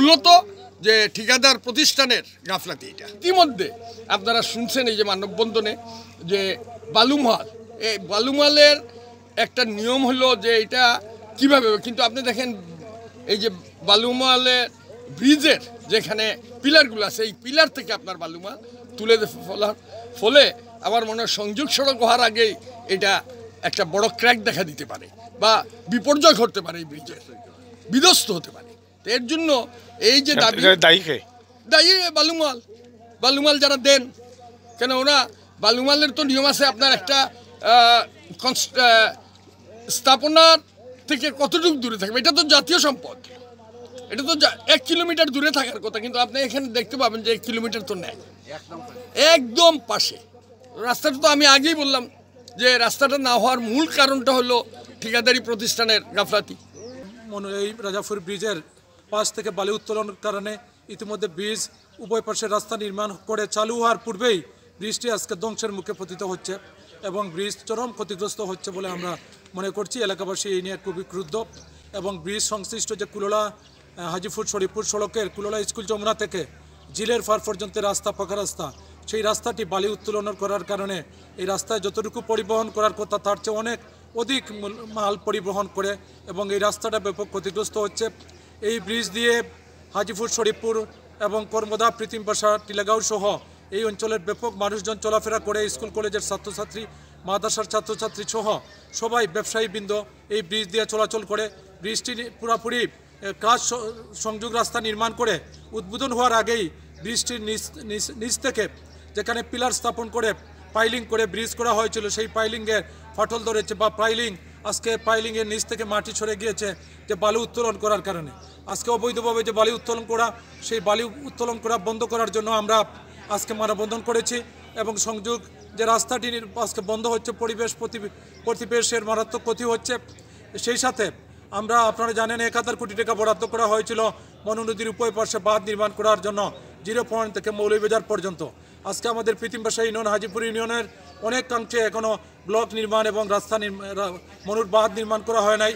মূলত যে ঠিকাদার প্রতিষ্ঠানের গাফলাতি। এটা ইতিমধ্যে আপনারা শুনছেন এই যে মানববন্ধনে যে বালুমহাল, এই বালুমহালের একটা নিয়ম হলো যে এটা কীভাবে, কিন্তু আপনি দেখেন এই যে বালুমহালের ব্রিজের যেখানে পিলারগুলো আছে এই পিলার থেকে আপনার বালুমহাল তুলে ফেলার ফলে আমার মনে হয় সংযোগ সড়ক হওয়ার আগেই এটা একটা বড় ক্র্যাক দেখা দিতে পারে বা বিপর্যয় ঘটতে পারে, এই ব্রিজের বিধ্বস্ত হতে পারে। তো এর জন্য এই যে দায়ী বালুমহাল যারা দেন, কেন ওরা বালুমহালের তো নিয়ম আছে আপনার একটা স্থাপনার থেকে কতটুকু দূরে থাকবে, এটা তো জাতীয় সম্পদ, এটা তো 1 কিলোমিটার দূরে থাকার কথা, কিন্তু আপনি এখানে দেখতে পাবেন যে 1 কিলোমিটার তো নেই, একদম পাশে। রাস্তাটা তো আমি আগেই বললাম যে রাস্তাটা না হওয়ার মূল কারণটা হলো ঠিকাদারি প্রতিষ্ঠানের গাফলাতি। এই রাজাপুর ব্রিজের পাশ থেকে বালি উত্তোলনের কারণে ইতিমধ্যে ব্রিজ উভয় পাশে রাস্তা নির্মাণ করে চালু হওয়ার পূর্বেই ব্রিজটি আজকে ধ্বংসের মুখে পতিত হচ্ছে এবং ব্রিজ চরম ক্ষতিগ্রস্ত হচ্ছে বলে আমরা মনে করছি। এলাকাবাসী এই নিয়ে খুবই ক্রুদ্ধ এবং ব্রিজ সংশ্লিষ্ট যে কুলোলা হাজিপুর শরীফপুর সড়কের কুলোলা স্কুল যমুনা থেকে জিলের ফার পর্যন্ত রাস্তা, পাকা রাস্তা, সেই রাস্তাটি বালি উত্তোলন করার কারণে এই রাস্তায় যতটুকু পরিবহন করার কথা তার চেয়ে অনেক অধিক মাল পরিবহন করে এবং এই রাস্তাটা ব্যাপক ক্ষতিগ্রস্ত হচ্ছে। এই ব্রিজ দিয়ে হাজিপুর শরীফপুর এবং কর্মদা, প্রীতিমপাশা, টিলাগাঁও সহ এই অঞ্চলের ব্যাপক মানুষজন চলাফেরা করে, স্কুল কলেজের ছাত্রছাত্রী, মাদ্রাসার ছাত্রছাত্রী সহ সবাই ব্যবসায়ীবৃন্দ এই ব্রিজ দিয়ে চলাচল করে। ব্রিজটি পুরাপুরি কাজ সংযোগ রাস্তা নির্মাণ করে উদ্বোধন হওয়ার আগেই ব্রিজটির নিচ থেকে যেখানে পিলার স্থাপন করে পাইলিং করে ব্রিজ করা হয়েছিল সেই পাইলিংয়ের ফাটল ধরেছে বা আজকে পাইলিংয়ের নিচ থেকে মাটি সরে গিয়েছে যে বালু উত্তোলন করার কারণে। আজকে অবৈধভাবে যে বালি উত্তোলন করা, সেই বালি উত্তোলন করা বন্ধ করার জন্য আমরা আজকে মানববন্ধন করেছি এবং সংযোগ যে রাস্তাটি আজকে বন্ধ হচ্ছে, পরিবেশের মারাত্মক ক্ষতি হচ্ছে। সেই সাথে আমরা, আপনারা জানেন, 1000 কোটি টাকা বরাদ্দ করা হয়েছিল মনু নদীর উভয় পাশে বাঁধ নির্মাণ করার জন্য 0 পয়েন্ট থেকে মৌলভীবাজার পর্যন্ত। আজকে আমাদের প্রীতিমপাশা ইউনিয়ন, হাজিপুর ইউনিয়নের অনেকাংশে এখনও ব্লক নির্মাণ এবং রাস্তা মনুর বাঁধ নির্মাণ করা হয় নাই।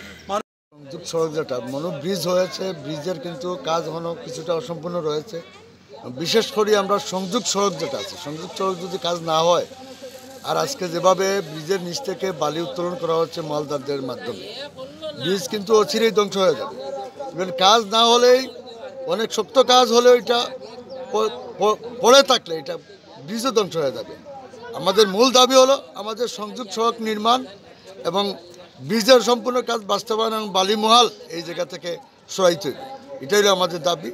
সংযোগ সড়ক যেটা মনু ব্রিজ হয়েছে, ব্রিজের কিন্তু কাজ এখনও কিছুটা অসম্পূর্ণ রয়েছে। বিশেষ করে আমরা সংযোগ সড়ক যেটা আছে, সংযোগ সড়ক যদি কাজ না হয়, আর আজকে যেভাবে ব্রিজের নিচ থেকে বালি উত্তোলন করা হচ্ছে মালদারদের মাধ্যমে, ব্রিজ কিন্তু অচিরেই ধ্বংস হয়ে যাবে। কাজ না হলেই, অনেক শক্ত কাজ হলেও এটা পড়ে থাকলে এটা ব্রিজও ধ্বংস হয়ে যাবে। আমাদের মূল দাবি হলো আমাদের সংযোগ সড়ক নির্মাণ এবং ব্রিজের সম্পূর্ণ কাজ বাস্তবায়ন এবং বালিমহাল এই জায়গা থেকে সরাইতে হবে, এটাই হলো আমাদের দাবি।